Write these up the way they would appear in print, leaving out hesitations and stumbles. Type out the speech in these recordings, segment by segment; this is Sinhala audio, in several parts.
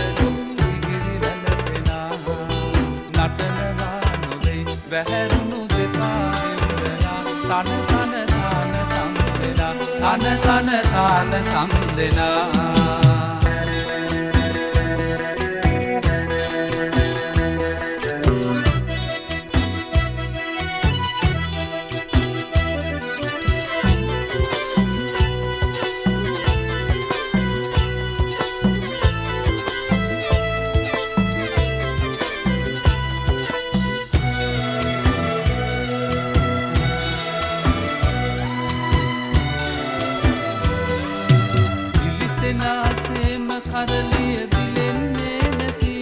පැටලි ඉගිරි වැළපෙනා නටනවා නොවේ වැහැරුණු දෙපා වෙවුලනා තන තන තාන තම් දෙනා තන තන තාන තම් දෙනා සෙනාසේම කරලිය දිලෙන්නේ නැති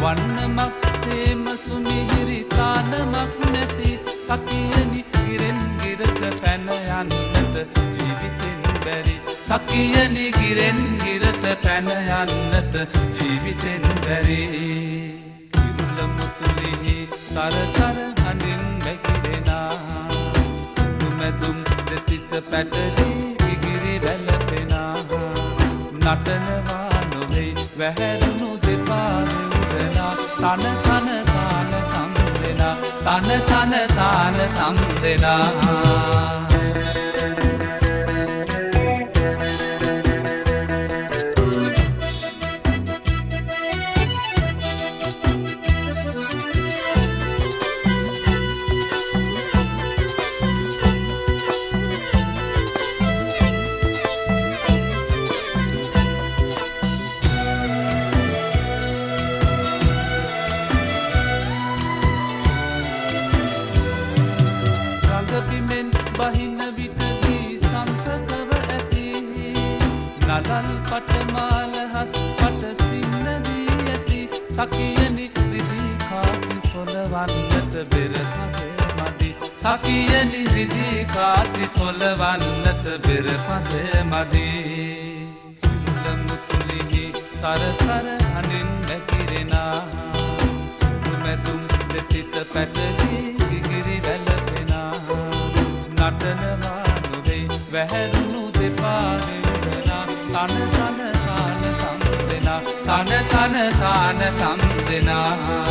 වන්නමක් සේම සුමිහිරි තානමක් නැති සකියනි ගිරෙන් ගිරට පැන යන්නට ජීවිතෙන් බැරි සකියනි ගිරෙන් ගිරට පැන යන්නට ජීවිතෙන් බැරි කිරුළ මුතුලිහි සරසර හඬින් වැగిරෙනා සුදු මැදුම් දෙතිත පැටලි ඉගිරි වැළපෙනා නටනවා නොවේ වැහැරුණු දෙපා වෙවුලනා තන තන තාන තම් දෙනා තන තන තාන තම් දෙනා බිමෙන් බහින විටදී සංසතව ඇති නලල් පටමාලහත් පට සින්න වී ඇති සකියනි රිදී කාසි සොලවන්නට බෙරපදේ මදි සකියනි රිදී කාසි සොලවන්නට බෙරපදේ මදි කිරුළ මුතුලිහි සරසර හඬින් වැగిරෙනා සුදු මැදුම් දෙතිත පැටලි ඉගිරි වැළපෙනා නටනවා නොවේ වැහැරුණු දෙපා වෙවුලනා තන තන තාන තම් දෙනා තන තන තාන තම් දෙනා